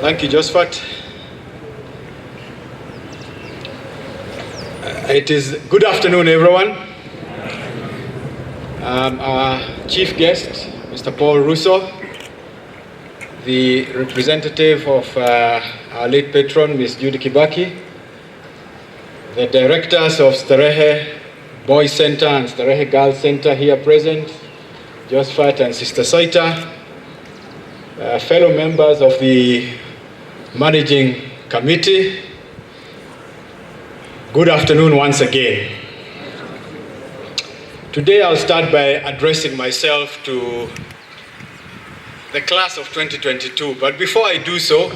Thank you, Josephat. It is good afternoon, everyone. Our chief guest, Mr. Paul Russo, the representative of our late patron, Ms. Judy Kibaki, the directors of Starehe Boys Center and Starehe Girls Center here present, Josephat and Sister Soita, fellow members of the managing committee, good afternoon once again. Today I'll start by addressing myself to the class of 2022, but before I do so,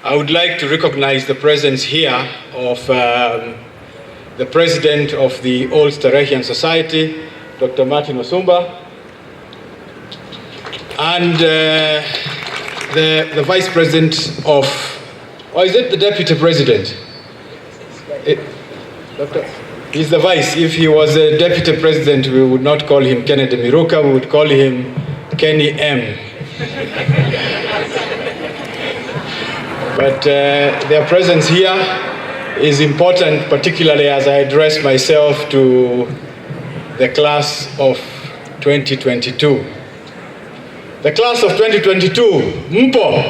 I would like to recognize the presence here of the president of the Old Starehian Society, Dr. Martin Osumba, and the vice president of, or is it the deputy president? He's the vice. If he was a deputy president, we would not call him Kennedy Miruka, we would call him Kenny M. But their presence here is important, particularly as I address myself to the class of 2022. The class of 2022, mpo?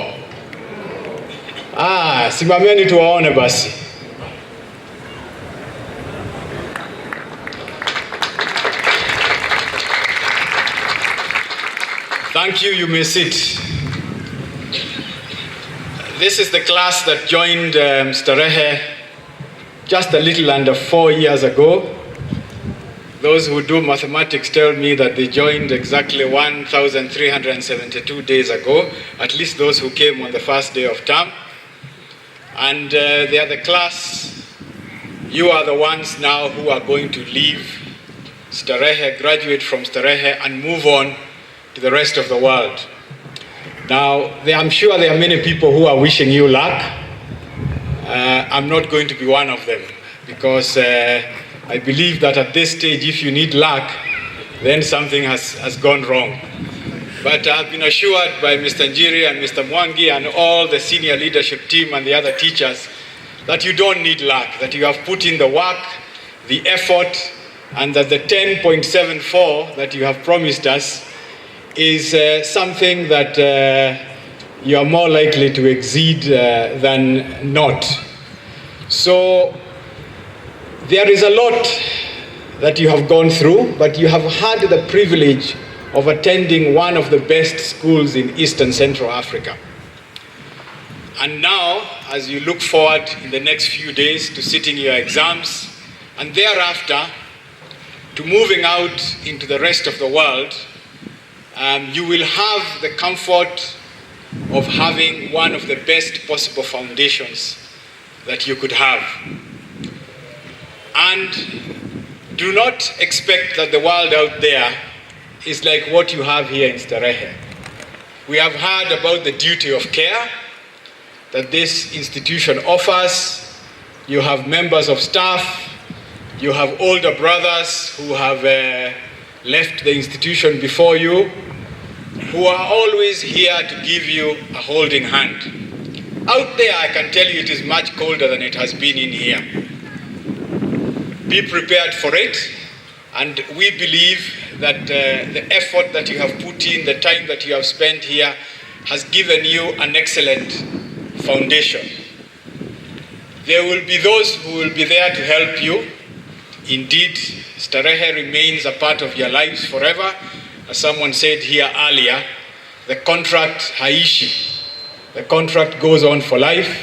Simameni tuwaone basi. Thank you, you may sit. This is the class that joined Starehe just a little under 4 years ago. Those who do mathematics tell me that they joined exactly 1,372 days ago, at least those who came on the first day of term. And they are the class, you are the ones now who are going to leave Starehe, graduate from Starehe and move on to the rest of the world. Now, I'm sure there are many people who are wishing you luck. I'm not going to be one of them because I believe that at this stage, if you need luck, then something has gone wrong. But I've been assured by Mr. Njiri and Mr. Mwangi and all the senior leadership team and the other teachers that you don't need luck, that you have put in the work, the effort, and that the 10.74 that you have promised us is something that you are more likely to exceed than not. So there is a lot that you have gone through, but you have had the privilege of attending one of the best schools in Eastern Central Africa. And now, as you look forward in the next few days to sitting your exams, and thereafter to moving out into the rest of the world, you will have the comfort of having one of the best possible foundations that you could have. And do not expect that the world out there is like what you have here in Starehe. We have heard about the duty of care that this institution offers. You have members of staff, you have older brothers who have left the institution before you, who are always here to give you a holding hand. Out there, I can tell you it is much colder than it has been in here. Be prepared for it, and we believe that the effort that you have put in, the time that you have spent here, has given you an excellent foundation. There will be those who will be there to help you. Indeed, Starehe remains a part of your lives forever. As someone said here earlier, the contract haishi. The contract goes on for life.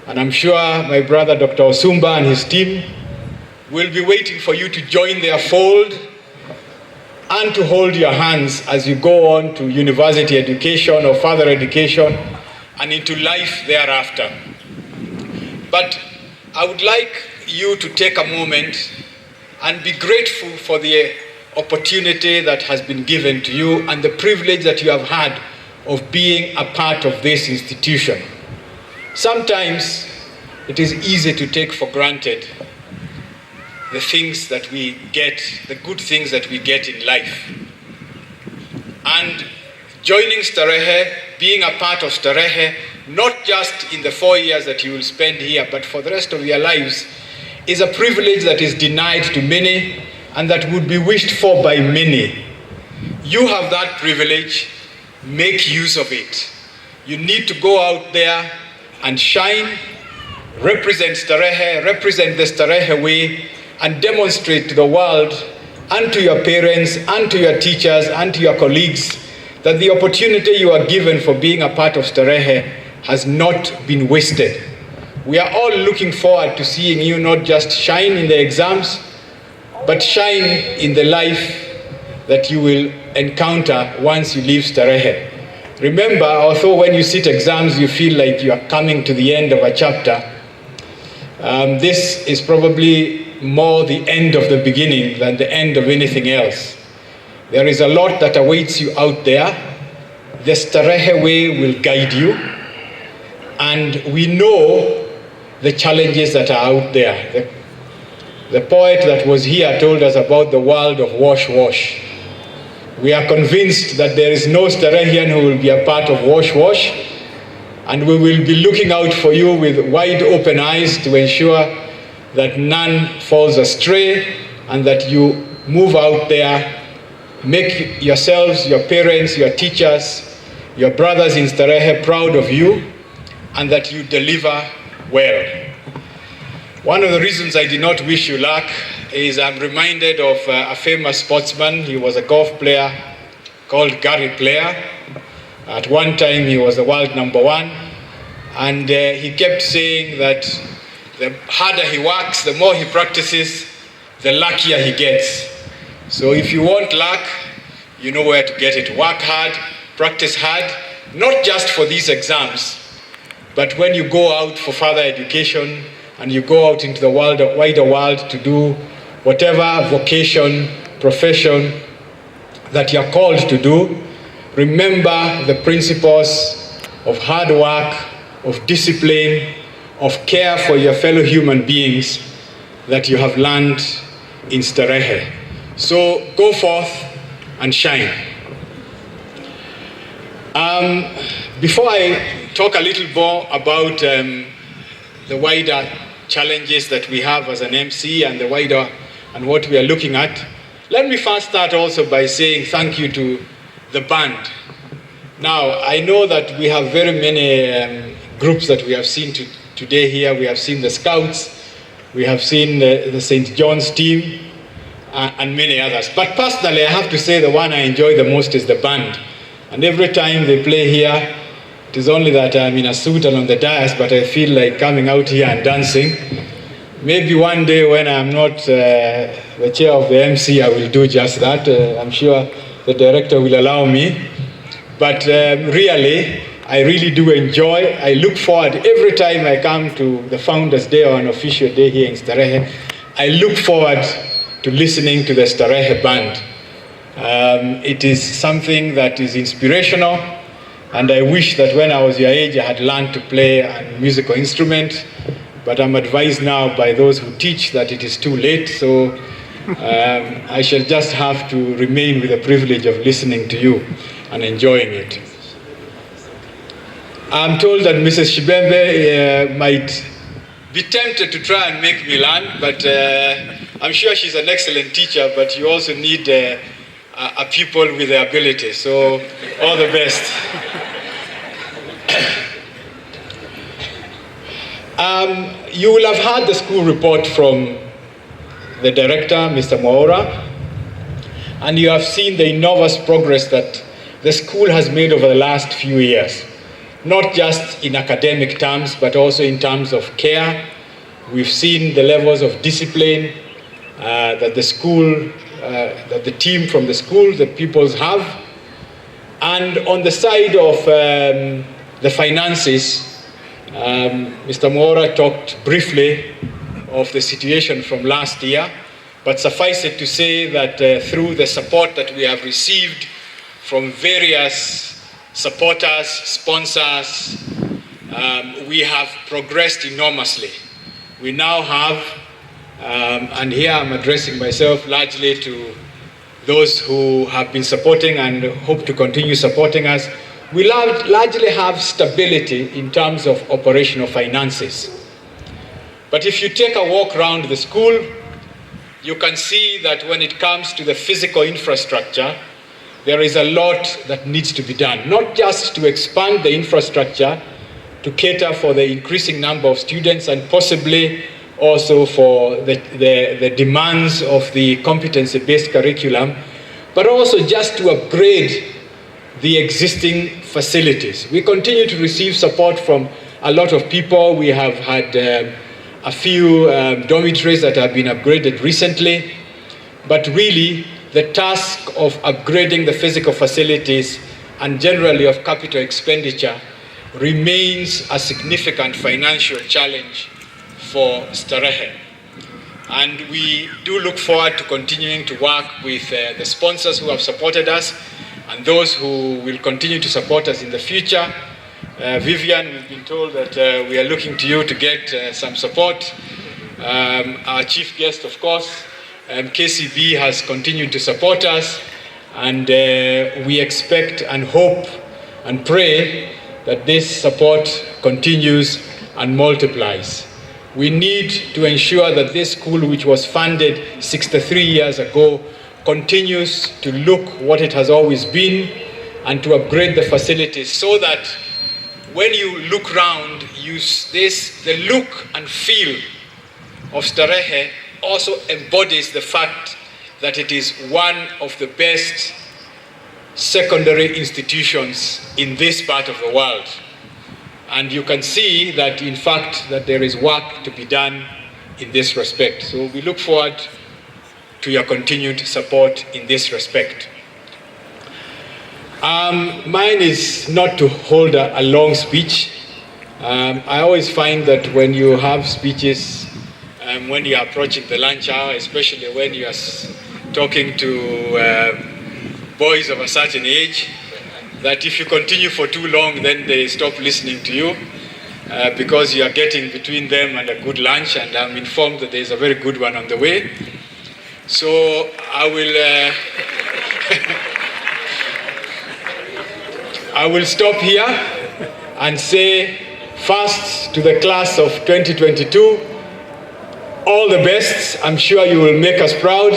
And I'm sure my brother Dr. Osumba and his team will be waiting for you to join their fold and to hold your hands as you go on to university education or further education and into life thereafter. But I would like you to take a moment and be grateful for the opportunity that has been given to you and the privilege that you have had of being a part of this institution. Sometimes it is easy to take for granted the things that we get, the good things that we get in life. And joining Starehe being a part of Starehe, not just in the 4 years that you will spend here, but for the rest of your lives, is a privilege that is denied to many and that would be wished for by many. You have that privilege, make use of it. You need to go out there and shine, represent Starehe, represent the Starehe way, and demonstrate to the world and to your parents and to your teachers and to your colleagues that the opportunity you are given for being a part of Starehe has not been wasted. We are all looking forward to seeing you not just shine in the exams, but shine in the life that you will encounter once you leave Starehe. Remember, although when you sit exams you feel like you are coming to the end of a chapter, this is probably more the end of the beginning than the end of anything else. There is a lot that awaits you out there. The Starehe way will guide you, and we know the challenges that are out there. The poet that was here told us about the world of wash wash. We are convinced that there is no Starehian who will be a part of wash wash, and we will be looking out for you with wide open eyes to ensure that none falls astray and that you move out there, make yourselves, your parents, your teachers, your brothers in Starehe proud of you, and that you deliver well. One of the reasons I did not wish you luck is I'm reminded of a famous sportsman. He was a golf player called Gary Player. At one time he was the world #1, and he kept saying that the harder he works, the more he practices, the luckier he gets. So if you want luck, you know where to get it. Work hard, practice hard, not just for these exams, but when you go out for further education and you go out into the wider world to do whatever vocation, profession that you're called to do, remember the principles of hard work, of discipline, of care for your fellow human beings that you have learned in Starehe. So go forth and shine. Before I talk a little more about the wider challenges that we have as an MC and and what we are looking at, let me first start also by saying thank you to the band. Now, I know that we have very many groups that we have seen today here. We have seen the Scouts, we have seen the St. John's team, and many others. But personally, I have to say the one I enjoy the most is the band. And every time they play here, it is only that I'm in a suit and on the dais, but I feel like coming out here and dancing. Maybe one day when I'm not the chair of the MC, I will do just that. I'm sure the director will allow me. But really, I really do enjoy. I look forward every time I come to the Founders Day or an official day here in Starehe. I look forward to listening to the Starehe band. It is something that is inspirational, and I wish that when I was your age I had learned to play a musical instrument, but I'm advised now by those who teach that it is too late, so I shall just have to remain with the privilege of listening to you and enjoying it. I'm told that Mrs. Shibembe might be tempted to try and make me learn, but I'm sure she's an excellent teacher, but you also need a pupil with the ability, so all the best. You will have heard the school report from the director, Mr. Mwaura, and you have seen the enormous progress that the school has made over the last few years, not just in academic terms, but also in terms of care. We've seen the levels of discipline that the school, that the team from the school, the pupils have. And on the side of the finances, Mr. Mwaura talked briefly of the situation from last year, but suffice it to say that through the support that we have received from various supporters, sponsors, we have progressed enormously. We now have, and here I'm addressing myself largely to those who have been supporting and hope to continue supporting us, we largely have stability in terms of operational finances. But if you take a walk around the school, you can see that when it comes to the physical infrastructure, there is a lot that needs to be done, not just to expand the infrastructure to cater for the increasing number of students and possibly also for the demands of the competency-based curriculum, but also just to upgrade the existing facilities. We continue to receive support from a lot of people. We have had a few dormitories that have been upgraded recently, but really the task of upgrading the physical facilities and generally of capital expenditure remains a significant financial challenge for Starehe. And we do look forward to continuing to work with the sponsors who have supported us and those who will continue to support us in the future. Vivian, we've been told that we are looking to you to get some support. Our chief guest, of course, KCB has continued to support us, and we expect and hope and pray that this support continues and multiplies. We need to ensure that this school, which was funded 63 years ago, continues to look what it has always been and to upgrade the facilities so that when you look around, the look and feel of Starehe also embodies the fact that it is one of the best secondary institutions in this part of the world. And you can see that, in fact, that there is work to be done in this respect. So we look forward to your continued support in this respect. Mine is not to hold a long speech. I always find that when you have speeches, when you are approaching the lunch hour, especially when you are talking to boys of a certain age, that if you continue for too long, then they stop listening to you because you are getting between them and a good lunch, and I'm informed that there is a very good one on the way. So I will stop here and say first to the class of 2022, all the best. I'm sure you will make us proud.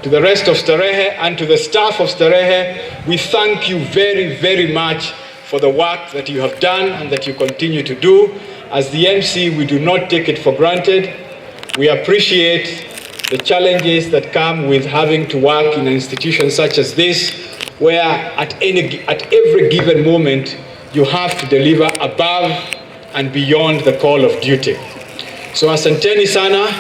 To the rest of Starehe and to the staff of Starehe, we thank you very, very much for the work that you have done and that you continue to do. As the MC, we do not take it for granted. We appreciate the challenges that come with having to work in an institution such as this, where at every given moment, you have to deliver above and beyond the call of duty. So asanteni sana.